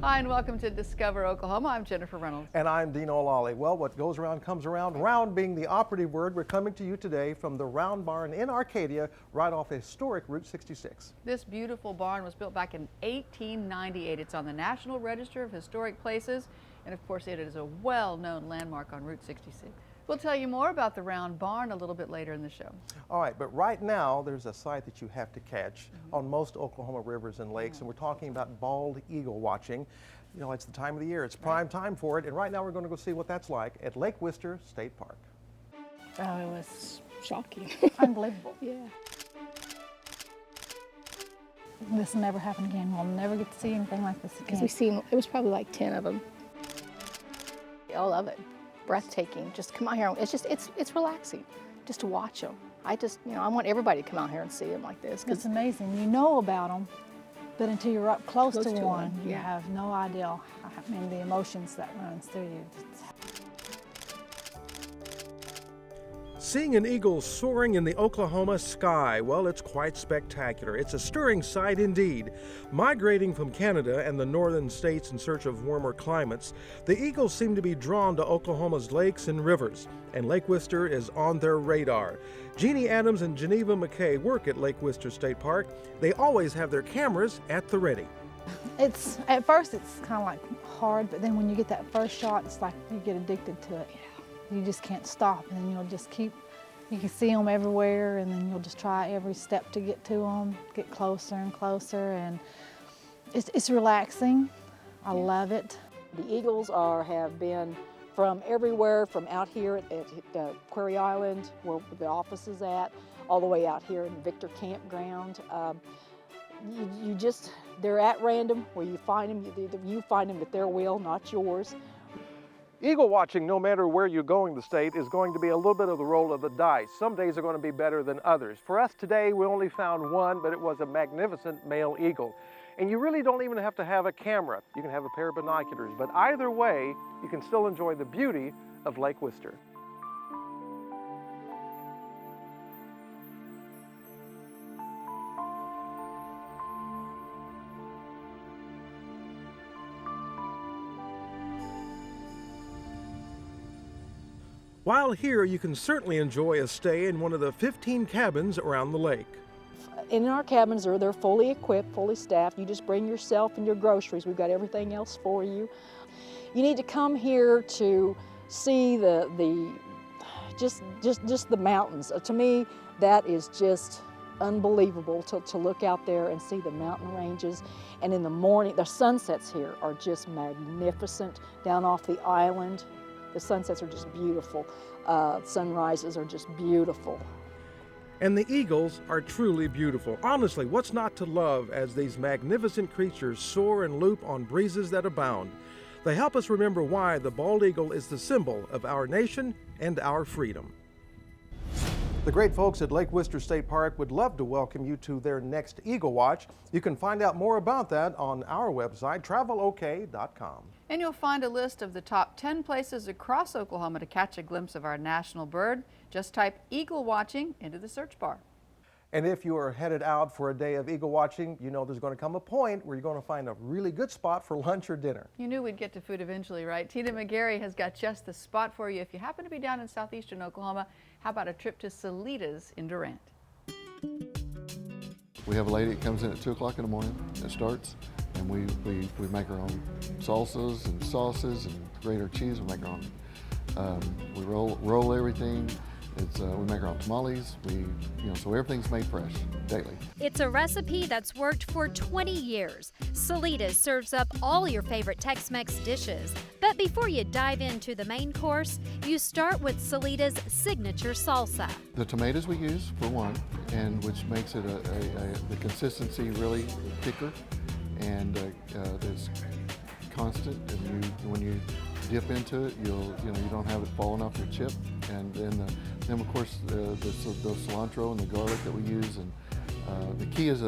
Hi, and welcome to Discover Oklahoma. I'm Jennifer Reynolds. And I'm Dean O'Lally. Well, what goes around comes around. Round being the operative word. We're coming to you today from the Round Barn in Arcadia, right off historic Route 66. This beautiful barn was built back in 1898. It's on the National Register of Historic Places, and of course it is a well-known landmark on Route 66. We'll tell you more about the Round Barn a little bit later in the show. All right, but right now there's a sight that you have to catch on most Oklahoma rivers and lakes, and we're talking about bald eagle watching. You know, it's the time of the year, it's prime time for it, and right now we're going to go see what that's like at Lake Wister State Park. Oh, it was shocking. Unbelievable. Yeah. This will never happen again. We'll never get to see anything like this again. Because it was probably like 10 of them. I love it. Breathtaking. Just come out here. It's relaxing just to watch them. I want everybody to come out here and see them like this. It's amazing. You know about them, but until you're up close to one, you yeah. have no idea. The emotions that runs through you. Seeing an eagle soaring in the Oklahoma sky, well, it's quite spectacular. It's a stirring sight indeed. Migrating from Canada and the northern states in search of warmer climates, the eagles seem to be drawn to Oklahoma's lakes and rivers, and Lake Wister is on their radar. Jeannie Adams and Geneva McKay work at Lake Wister State Park. They always have their cameras at the ready. At first it's kind of like hard, but then when you get that first shot, it's like you get addicted to it. You just can't stop, and then you'll just keep, you can see them everywhere, and then you'll just try every step to get to them, get closer and closer, and it's relaxing. I love it. The eagles have been from everywhere, from out here at Quarry Island, where the office is at, all the way out here in Victor Campground. They're at random where you find them. You find them at their will, not yours. Eagle watching, no matter where you're going the state, is going to be a little bit of the roll of the dice. Some days are going to be better than others. For us today, we only found one, but it was a magnificent male eagle. And you really don't even have to have a camera. You can have a pair of binoculars, but either way, you can still enjoy the beauty of Lake Wister. While here, you can certainly enjoy a stay in one of the 15 cabins around the lake. In our cabins, they're fully equipped, fully staffed. You just bring yourself and your groceries. We've got everything else for you. You need to come here to see just the mountains. To me, that is just unbelievable to look out there and see the mountain ranges. And in the morning, the sunsets here are just magnificent down off the island. The sunsets are just beautiful. Sunrises are just beautiful. And the eagles are truly beautiful. Honestly, what's not to love as these magnificent creatures soar and loop on breezes that abound? They help us remember why the bald eagle is the symbol of our nation and our freedom. The great folks at Lake Wister State Park would love to welcome you to their next Eagle Watch. You can find out more about that on our website, travelok.com. And you'll find a list of the top 10 places across Oklahoma to catch a glimpse of our national bird. Just type eagle watching into the search bar. And if you are headed out for a day of eagle watching, you know there's going to come a point where you're going to find a really good spot for lunch or dinner. You knew we'd get to food eventually, right? Tina McGarry has got just the spot for you. If you happen to be down in southeastern Oklahoma, how about a trip to Celita's in Durant? We have a lady that comes in at 2 o'clock in the morning that starts, and we make our own salsas and sauces and grate our cheese. We make our own. We roll everything. We make our own tamales. So everything's made fresh daily. It's a recipe that's worked for 20 years. Celita serves up all your favorite Tex-Mex dishes. But before you dive into the main course, you start with Celita's signature salsa. The tomatoes we use for one, and which makes it the consistency really thicker, and it's constant. And when you dip into it, you don't have it falling off your chip. And then of course the cilantro and the garlic that we use, and the key is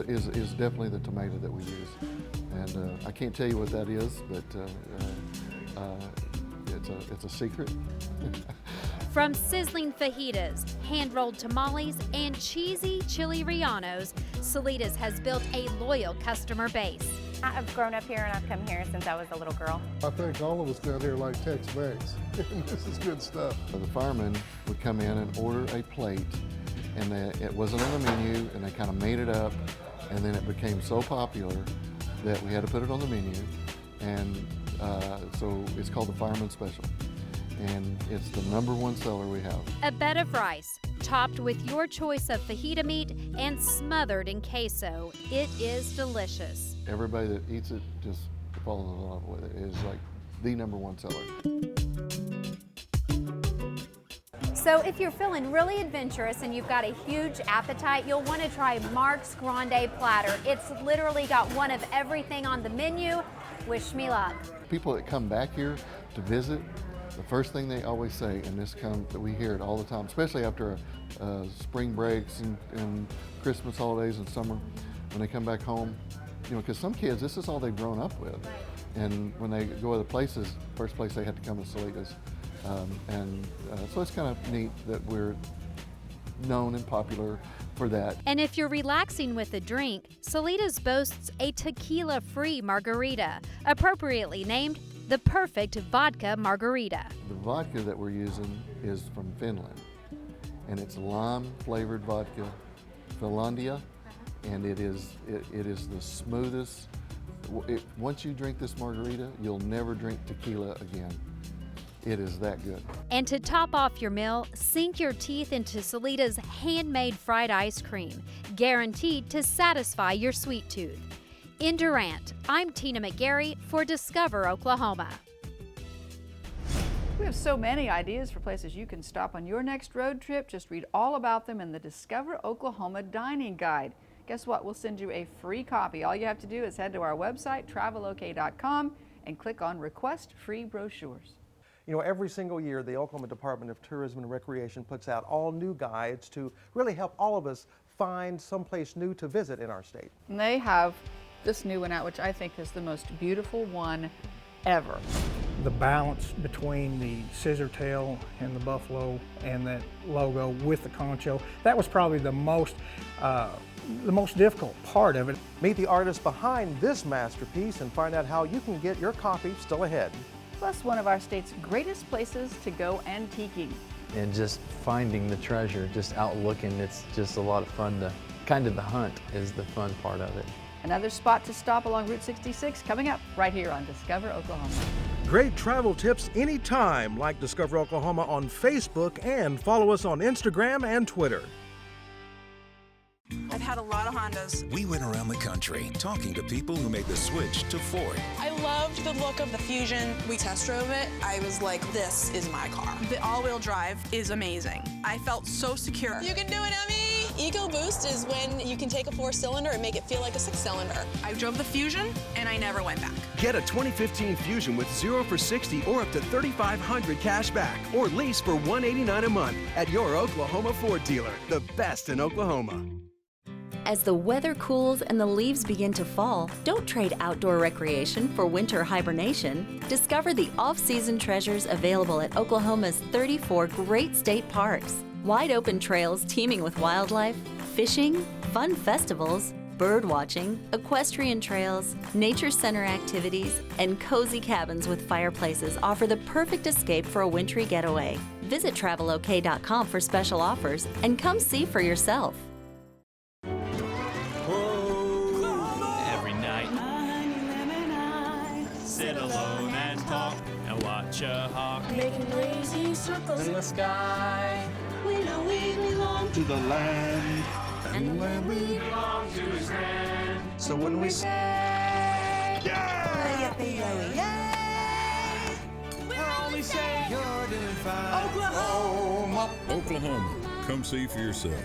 definitely the tomato that we use. And I can't tell you what that is, but it's a secret. From sizzling fajitas, hand-rolled tamales, and cheesy chili rellenos, Celita's has built a loyal customer base. I've grown up here and I've come here since I was a little girl. I think all of us down here like Tex-Mex. This is good stuff. The firemen would come in and order a plate, and it wasn't on the menu, and they kind of made it up, and then it became so popular that we had to put it on the menu, and so it's called the Fireman Special, and it's the #1 seller we have. A bed of rice, topped with your choice of fajita meat and smothered in queso. It is delicious. Everybody that eats it just falls in love with it. It is like the #1 seller. So if you're feeling really adventurous and you've got a huge appetite, you'll want to try Mark's Grande Platter. It's literally got one of everything on the menu. Wish me luck. People that come back here to visit, the first thing they always say, and we hear it all the time, especially after spring breaks and Christmas holidays and summer, when they come back home, you know, because some kids, this is all they've grown up with. And when they go other places, first place they have to come to Celita's. So it's kind of neat that we're known and popular for that. And if you're relaxing with a drink, Celita's boasts a tequila-free margarita, appropriately named the perfect vodka margarita. The vodka that we're using is from Finland, and it's lime-flavored vodka, Finlandia, and it is the smoothest. Once you drink this margarita, you'll never drink tequila again. It is that good. And to top off your meal, sink your teeth into Celita's handmade fried ice cream, guaranteed to satisfy your sweet tooth. In Durant, I'm Tina McGarry for Discover Oklahoma. We have so many ideas for places you can stop on your next road trip. Just read all about them in the Discover Oklahoma Dining Guide. Guess what? We'll send you a free copy. All you have to do is head to our website, travelok.com, and click on Request Free Brochures. You know, every single year, the Oklahoma Department of Tourism and Recreation puts out all new guides to really help all of us find someplace new to visit in our state. And they have this new one out, which I think is the most beautiful one ever. The balance between the scissor tail and the buffalo and that logo with the concho, that was probably the most difficult part of it. Meet the artist behind this masterpiece and find out how you can get your copy still ahead. Plus one of our state's greatest places to go antiquing. And just finding the treasure, just out looking, it's just a lot of fun to, kind of the hunt is the fun part of it. Another spot to stop along Route 66 coming up right here on Discover Oklahoma. Great travel tips anytime, like Discover Oklahoma on Facebook and follow us on Instagram and Twitter. I've had a lot of Hondas. We went around the country talking to people who made the switch to Ford. I loved the look of the Fusion. We test drove it. I was like, this is my car. The all-wheel drive is amazing. I felt so secure. You can do it, Emmy! EcoBoost is when you can take a 4-cylinder and make it feel like a 6-cylinder. I drove the Fusion and I never went back. Get a 2015 Fusion with 0 for 60 or up to $3,500 cash back, or lease for $189 a month at your Oklahoma Ford dealer, the best in Oklahoma. As the weather cools and the leaves begin to fall, don't trade outdoor recreation for winter hibernation. Discover the off-season treasures available at Oklahoma's 34 great state parks. Wide open trails teeming with wildlife, fishing, fun festivals, bird watching, equestrian trails, nature center activities, and cozy cabins with fireplaces offer the perfect escape for a wintry getaway. Visit travelok.com for special offers and come see for yourself. Every night, sit alone and talk and watch a hawk making lazy circles in the sky. We know we belong to the land, and when we belong to his land. So when we say, yeah, yippee, yay, we're only saying you're doing fine. Oklahoma. Oklahoma, come see for yourself.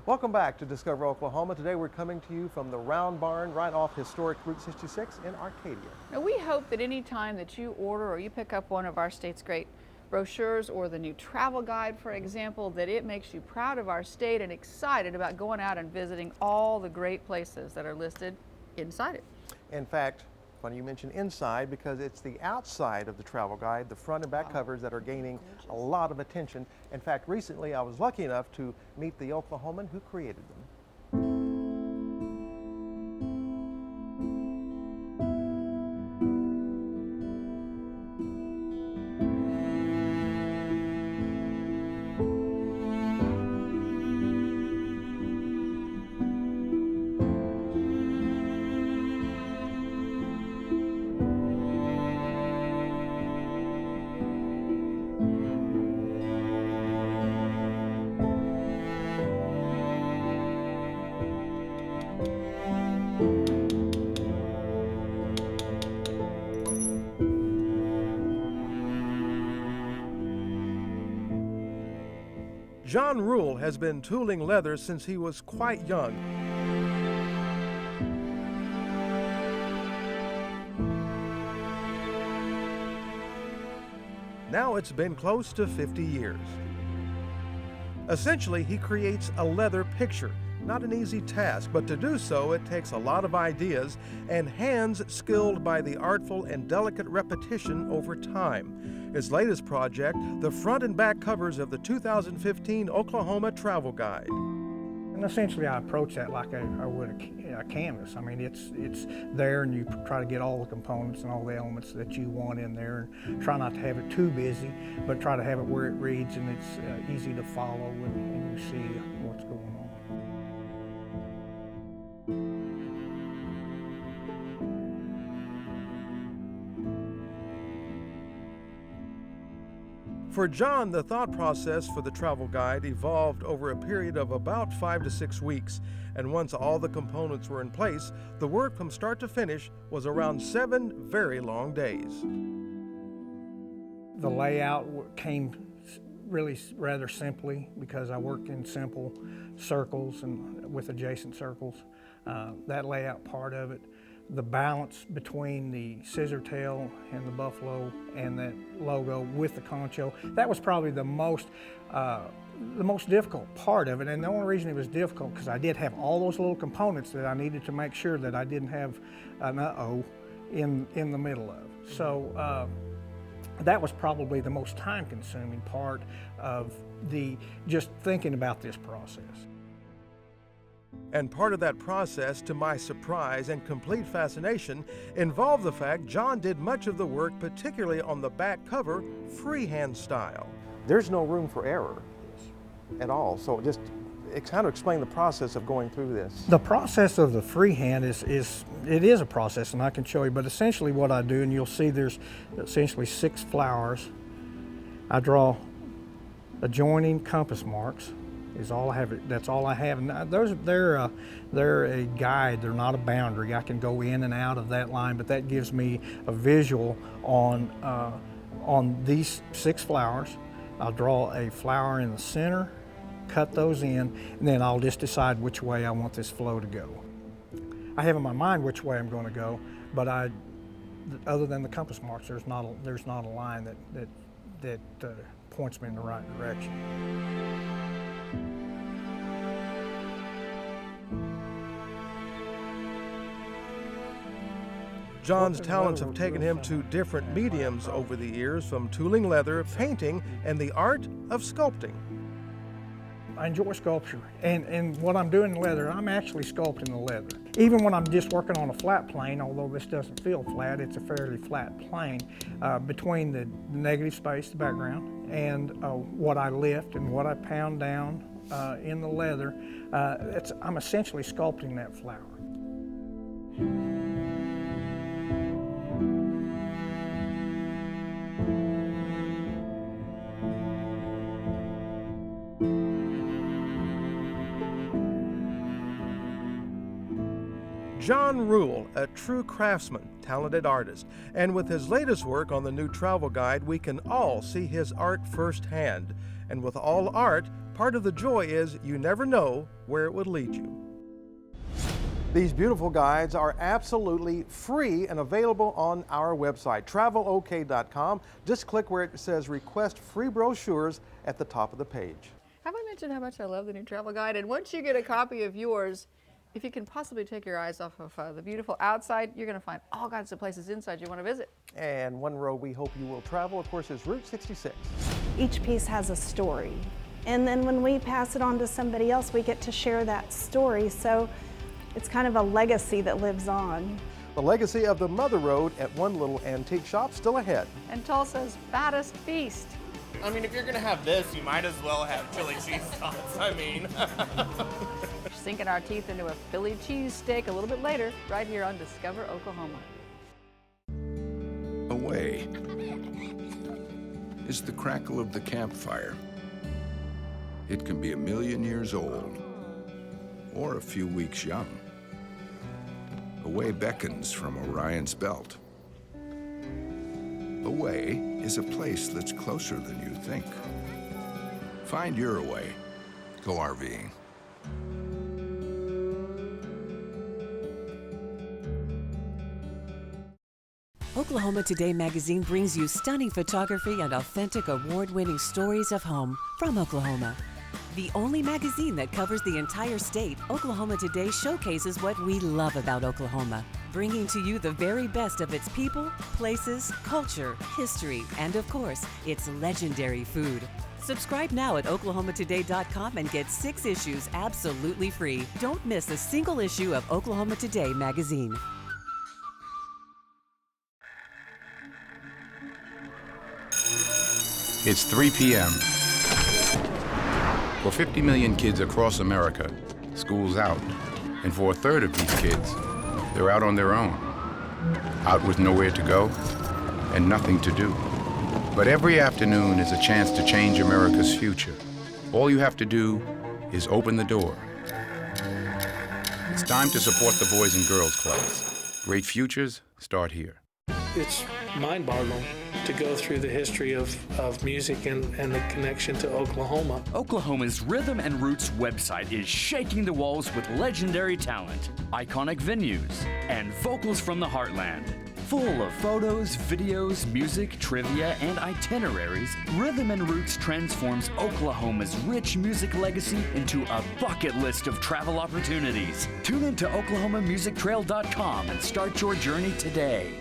Welcome back to Discover Oklahoma. Today we're coming to you from the Round Barn right off historic Route 66 in Arcadia. Now we hope that any time that you order or you pick up one of our state's great brochures or the new travel guide, for example, that it makes you proud of our state and excited about going out and visiting all the great places that are listed inside it. In fact, funny you mention inside, because it's the outside of the travel guide, the front and back covers, that are gaining a lot of attention. In fact, recently I was lucky enough to meet the Oklahoman who created them. John Rule has been tooling leather since he was quite young. Now it's been close to 50 years. Essentially, he creates a leather picture. Not an easy task, but to do so, it takes a lot of ideas and hands skilled by the artful and delicate repetition over time. His latest project, the front and back covers of the 2015 Oklahoma Travel Guide. And essentially I approach that like I would a canvas. I mean, it's there and you try to get all the components and all the elements that you want in there and try not to have it too busy, but try to have it where it reads and it's easy to follow and you see what's going on. For John, the thought process for the travel guide evolved over a period of about 5 to 6 weeks, and once all the components were in place, the work from start to finish was around 7 very long days. The layout came really rather simply because I worked in simple circles and with adjacent circles. That layout part of it. The balance between the scissor tail and the buffalo and that logo with the concho, that was probably the most difficult part of it. And the only reason it was difficult because I did have all those little components that I needed to make sure that I didn't have an uh-oh in the middle of. So that was probably the most time-consuming part of just thinking about this process. And part of that process, to my surprise and complete fascination, involved the fact John did much of the work, particularly on the back cover, freehand style. There's no room for error at all, so just kind of explain the process of going through this. The process of the freehand is a process, and I can show you, but essentially what I do, and you'll see there's essentially 6 flowers. I draw adjoining compass marks. Is all I have. That's all I have. And they're a guide. They're not a boundary. I can go in and out of that line, but that gives me a visual on these 6 flowers. I'll draw a flower in the center, cut those in, and then I'll just decide which way I want this flow to go. I have in my mind which way I'm going to go, but other than the compass marks, there's not a line that points me in the right direction. John's talents have taken him to different mediums over the years, from tooling leather, painting, and the art of sculpting. I enjoy sculpture, and what I'm doing in leather, I'm actually sculpting the leather. Even when I'm just working on a flat plane, although this doesn't feel flat, it's a fairly flat plane, between the negative space, the background, and what I lift and what I pound down in the leather, I'm essentially sculpting that flower. John Rule, a true craftsman, talented artist, and with his latest work on the new travel guide, we can all see his art firsthand. And with all art, part of the joy is you never know where it would lead you. These beautiful guides are absolutely free and available on our website, travelok.com. Just click where it says request free brochures at the top of the page. Have I mentioned how much I love the new travel guide? And once you get a copy of yours, if you can possibly take your eyes off of the beautiful outside, you're going to find all kinds of places inside you want to visit. And one road we hope you will travel, of course, is Route 66. Each piece has a story. And then when we pass it on to somebody else, we get to share that story. So it's kind of a legacy that lives on. The legacy of the Mother Road at one little antique shop still ahead. And Tulsa's fattest feast. I mean, if you're going to have this, you might as well have chili cheese sauce. I mean. Sinking our teeth into a Philly cheesesteak a little bit later, right here on Discover Oklahoma. Away is the crackle of the campfire. It can be 1,000,000 years old or a few weeks young. Away beckons from Orion's belt. Away is a place that's closer than you think. Find your away go RVing. Oklahoma Today magazine brings you stunning photography and authentic award-winning stories of home from Oklahoma. The only magazine that covers the entire state, Oklahoma Today showcases what we love about Oklahoma, bringing to you the very best of its people, places, culture, history, and of course, its legendary food. Subscribe now at oklahomatoday.com and get 6 issues absolutely free. Don't miss a single issue of Oklahoma Today magazine. It's 3 p.m. For 50 million kids across America, school's out. And for a third of these kids, they're out on their own. Out with nowhere to go and nothing to do. But every afternoon is a chance to change America's future. All you have to do is open the door. It's time to support the Boys and Girls Clubs. Great futures start here. It's mind-boggling to go through the history of music and the connection to Oklahoma. Oklahoma's Rhythm and Roots website is shaking the walls with legendary talent, iconic venues, and vocals from the heartland. Full of photos, videos, music, trivia, and itineraries, Rhythm and Roots transforms Oklahoma's rich music legacy into a bucket list of travel opportunities. Tune in to OklahomaMusicTrail.com and start your journey today.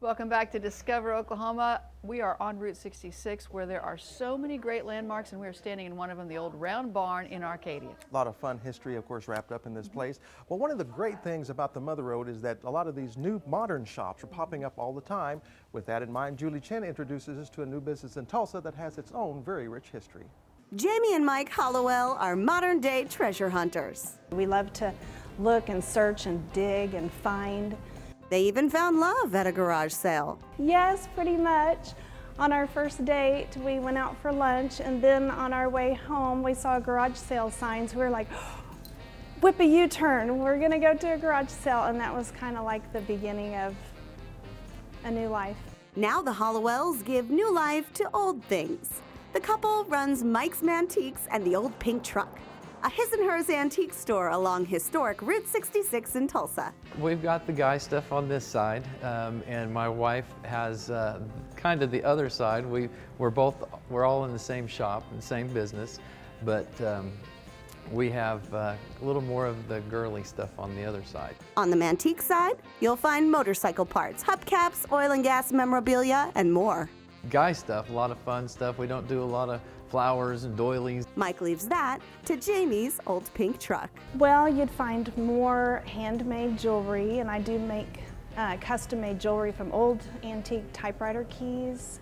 Welcome back to Discover Oklahoma. We are on Route 66 where there are so many great landmarks, and we are standing in one of them, the old round barn in Arcadia. A lot of fun history, of course, wrapped up in this place. Well, one of the great things about the Mother Road is that a lot of these new modern shops are popping up all the time. With that in mind, Julie Chen introduces us to a new business in Tulsa that has its own very rich history. Jamie and Mike Hollowell are modern-day treasure hunters. We love to look and search and dig and find. They even found love at a garage sale. Yes, pretty much. On our first date, we went out for lunch, and then on our way home, we saw garage sale signs. We were like, whip a U-turn, we're gonna go to a garage sale, and that was kind of like the beginning of a new life. Now the Hollowells give new life to old things. The couple runs Mike's Mantiques and the Old Pink Truck, a his and hers antique store along historic Route 66 in Tulsa. We've got the guy stuff on this side, and my wife has kind of the other side. We're all in the same shop and same business, but we have a little more of the girly stuff on the other side. On the Mantique side, you'll find motorcycle parts, hubcaps, oil and gas memorabilia, and more. Guy stuff, a lot of fun stuff. We don't do a lot of flowers and doilies. Mike leaves that to Jamie's Old Pink Truck. Well, you'd find more handmade jewelry, and I do make custom-made jewelry from old antique typewriter keys,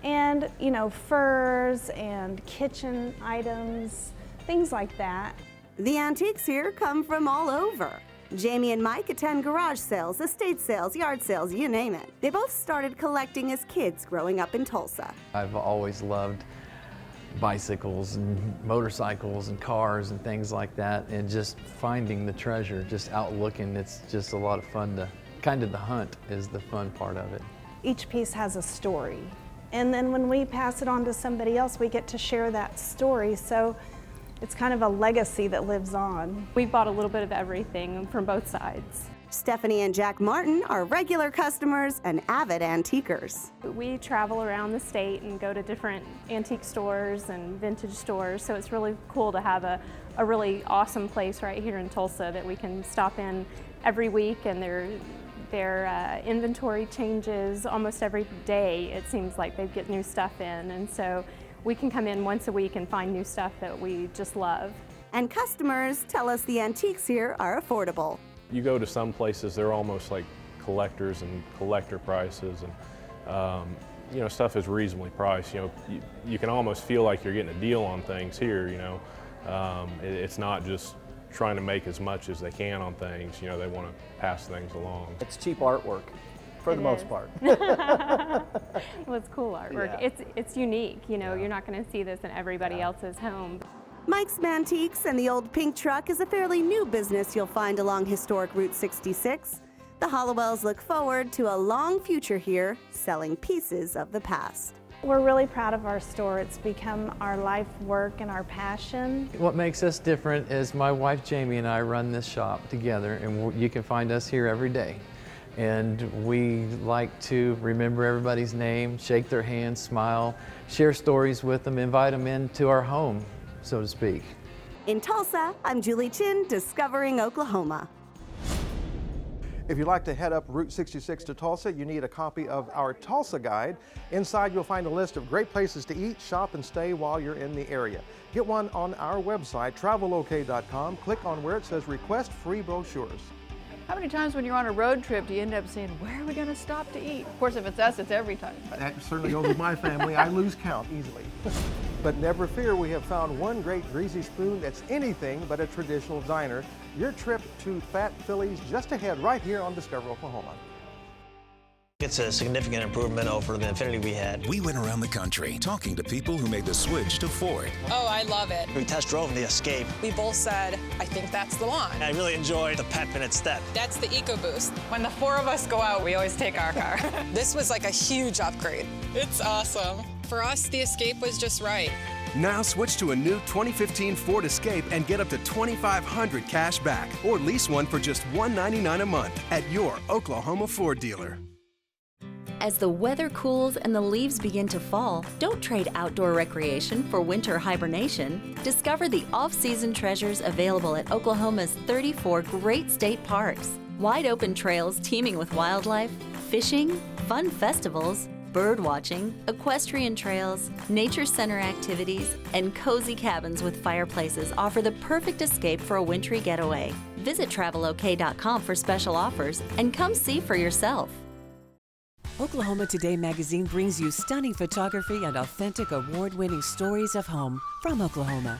and furs and kitchen items, things like that. The antiques here come from all over. Jamie and Mike attend garage sales, estate sales, yard sales, you name it. They both started collecting as kids growing up in Tulsa. I've always loved bicycles and motorcycles and cars and things like that, and just finding the treasure, just out looking, it's just a lot of fun to, kind of the hunt is the fun part of it. Each piece has a story, and then when we pass it on to somebody else, we get to share that story, so it's kind of a legacy that lives on. We bought a little bit of everything from both sides. Stephanie and Jack Martin are regular customers and avid antiquers. We travel around the state and go to different antique stores and vintage stores, so it's really cool to have a really awesome place right here in Tulsa that we can stop in every week, and their inventory changes almost every day. It seems like they get new stuff in, and so we can come in once a week and find new stuff that we just love. And customers tell us the antiques here are affordable. You go to some places, they're almost like collectors and collector prices, and stuff is reasonably priced. You can almost feel like you're getting a deal on things here. It's not just trying to make as much as they can on things. They want to pass things along. It's cheap artwork. For the most part. Well, it's cool artwork. Yeah. It's unique. You're not going to see this in everybody else's home. Mike's Mantiques and the Old Pink Truck is a fairly new business you'll find along historic Route 66. The Hollowells look forward to a long future here, selling pieces of the past. We're really proud of our store. It's become our life work and our passion. What makes us different is my wife Jamie and I run this shop together, and you can find us here every day. And we like to remember everybody's name, shake their hands, smile, share stories with them, invite them into our home, so to speak. In Tulsa, I'm Julie Chin, discovering Oklahoma. If you'd like to head up Route 66 to Tulsa, you need a copy of our Tulsa Guide. Inside, you'll find a list of great places to eat, shop, and stay while you're in the area. Get one on our website, travelok.com. Click on where it says Request Free Brochures. How many times when you're on a road trip do you end up saying, where are we going to stop to eat? Of course, if it's us, it's every time. That certainly goes with my family. I lose count easily. But never fear, we have found one great greasy spoon that's anything but a traditional diner. Your trip to Fat Phillies just ahead right here on Discover Oklahoma. It's a significant improvement over the Infinity we had. We went around the country talking to people who made the switch to Ford. Oh, I love it. We test drove the Escape. We both said, I think that's the one. I really enjoyed the pep in its step. That's the EcoBoost. When the four of us go out, we always take our car. This was like a huge upgrade. It's awesome. For us, the Escape was just right. Now switch to a new 2015 Ford Escape and get up to $2,500 cash back, or lease one for just $199 a month at your Oklahoma Ford dealer. As the weather cools and the leaves begin to fall, don't trade outdoor recreation for winter hibernation. Discover the off-season treasures available at Oklahoma's 34 great state parks. Wide open trails teeming with wildlife, fishing, fun festivals, bird watching, equestrian trails, nature center activities, and cozy cabins with fireplaces offer the perfect escape for a wintry getaway. Visit travelok.com for special offers and come see for yourself. Oklahoma Today magazine brings you stunning photography and authentic award-winning stories of home from Oklahoma.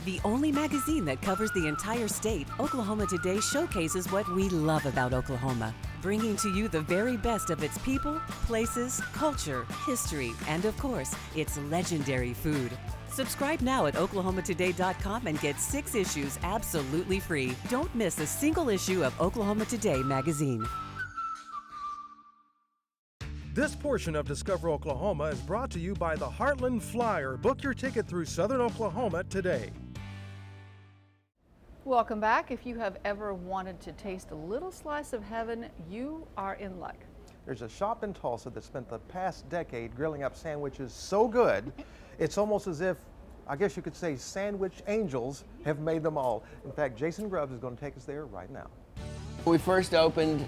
The only magazine that covers the entire state, Oklahoma Today showcases what we love about Oklahoma, bringing to you the very best of its people, places, culture, history, and of course, its legendary food. Subscribe now at oklahomatoday.com and get 6 issues absolutely free. Don't miss a single issue of Oklahoma Today magazine. This portion of Discover Oklahoma is brought to you by the Heartland Flyer. Book your ticket through Southern Oklahoma today. Welcome back. If you have ever wanted to taste a little slice of heaven, you are in luck. There's a shop in Tulsa that spent the past decade grilling up sandwiches so good, it's almost as if, I guess you could say, sandwich angels have made them all. In fact, Jason Grubbs is going to take us there right now. We first opened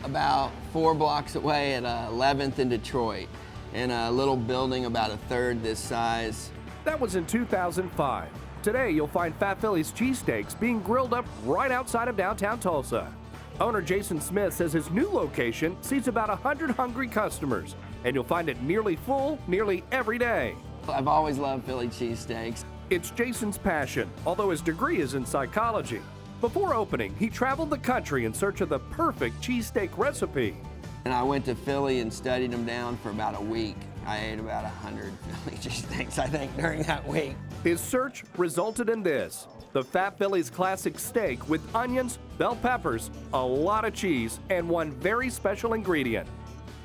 about 4 blocks away at 11th in Detroit, in a little building about a third this size. That was in 2005. Today, you'll find Fat Phillies cheesesteaks being grilled up right outside of downtown Tulsa. Owner Jason Smith says his new location seats about 100 hungry customers, and you'll find it nearly full nearly every day. I've always loved Philly cheesesteaks. It's Jason's passion, although his degree is in psychology. Before opening, he traveled the country in search of the perfect cheesesteak recipe. And I went to Philly and studied them down for about a week. I ate about 100 Philly cheesesteaks, I think, during that week. His search resulted in this: the Fat Phillies classic steak with onions, bell peppers, a lot of cheese, and one very special ingredient.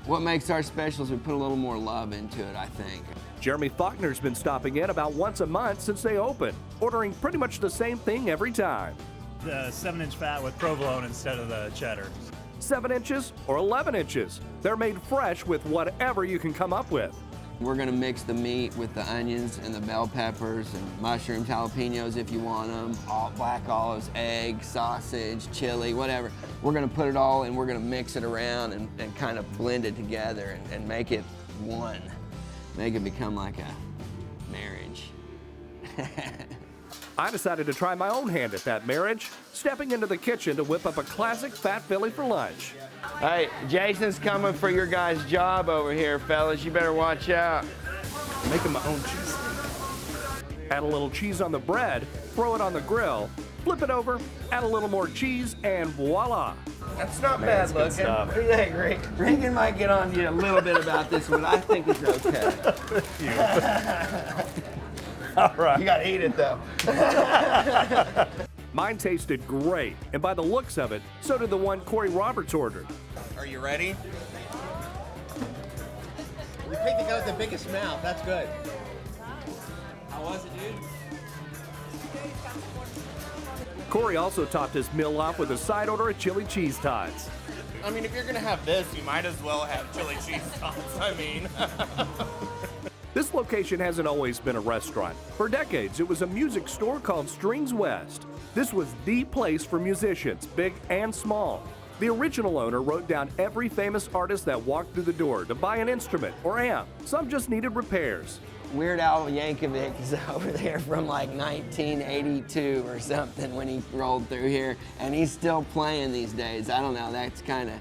What makes our specials, we put a little more love into it, I think. Jeremy Faulkner's been stopping in about once a month since they opened, ordering pretty much the same thing every time. The 7-inch fat with provolone instead of the cheddar. 7 inches or 11 inches. They're made fresh with whatever you can come up with. We're gonna mix the meat with the onions and the bell peppers and mushrooms, jalapenos if you want them, black olives, egg, sausage, chili, whatever. We're gonna put it all and we're gonna mix it around and kind of blend it together and make it one. Make it become like a marriage. I decided to try my own hand at that marriage, stepping into the kitchen to whip up a classic Fat Philly for lunch. Hey, Jason's coming for your guys' job over here, fellas. You better watch out. I'm making my own cheese. Add a little cheese on the bread, throw it on the grill, flip it over, add a little more cheese, and voila. That's not bad looking. What do you think, Rick? Regan might get on you a little bit about this one. I think it's okay. All right. You gotta eat it though. Mine tasted great, and by the looks of it, so did the one Corey Roberts ordered. Are you ready? You picked the guy with the biggest mouth. That's good. How was it, dude? Corey also topped his meal off with a side order of chili cheese tots. I mean, if you're gonna have this, you might as well have chili cheese tots. I mean. This location hasn't always been a restaurant. For decades, it was a music store called Strings West. This was the place for musicians, big and small. The original owner wrote down every famous artist that walked through the door to buy an instrument or amp. Some just needed repairs. Weird Al Yankovic is over there from like 1982 or something when he rolled through here, and he's still playing these days. I don't know, that's kind of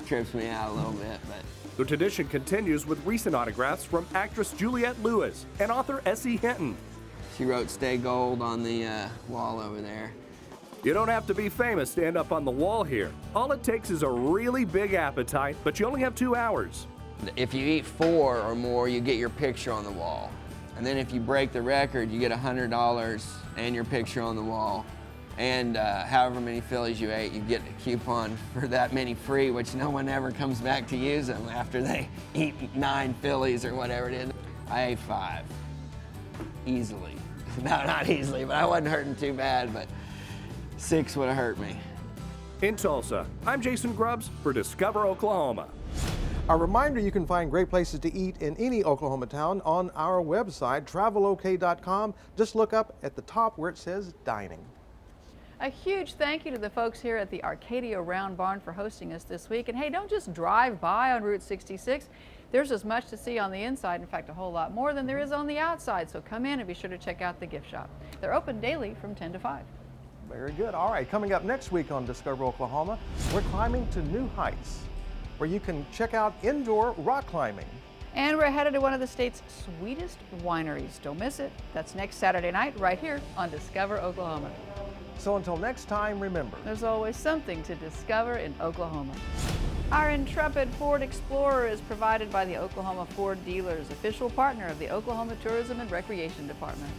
trips me out a little bit, but. The tradition continues with recent autographs from actress Juliette Lewis and author S.E. Hinton. She wrote "Stay Gold" on the wall over there. You don't have to be famous to end up on the wall here. All it takes is a really big appetite, but you only have 2 hours. If you eat 4 or more, you get your picture on the wall. And then if you break the record, you get $100 and your picture on the wall. And however many Phillies you ate, you get a coupon for that many free, which no one ever comes back to use them after they eat 9 Phillies or whatever it is. I ate 5, easily. No, not easily, but I wasn't hurting too bad, but 6 would have hurt me. In Tulsa, I'm Jason Grubbs for Discover Oklahoma. A reminder, you can find great places to eat in any Oklahoma town on our website, travelok.com. Just look up at the top where it says dining. A huge thank you to the folks here at the Arcadia Round Barn for hosting us this week. And hey, don't just drive by on Route 66. There's as much to see on the inside, in fact, a whole lot more than there is on the outside. So come in and be sure to check out the gift shop. They're open daily from 10 to 5. Very good. All right, coming up next week on Discover Oklahoma, we're climbing to new heights, where you can check out indoor rock climbing. And we're headed to one of the state's sweetest wineries. Don't miss it. That's next Saturday night right here on Discover Oklahoma. So until next time, remember, there's always something to discover in Oklahoma. Our intrepid Ford Explorer is provided by the Oklahoma Ford Dealers, official partner of the Oklahoma Tourism and Recreation Department.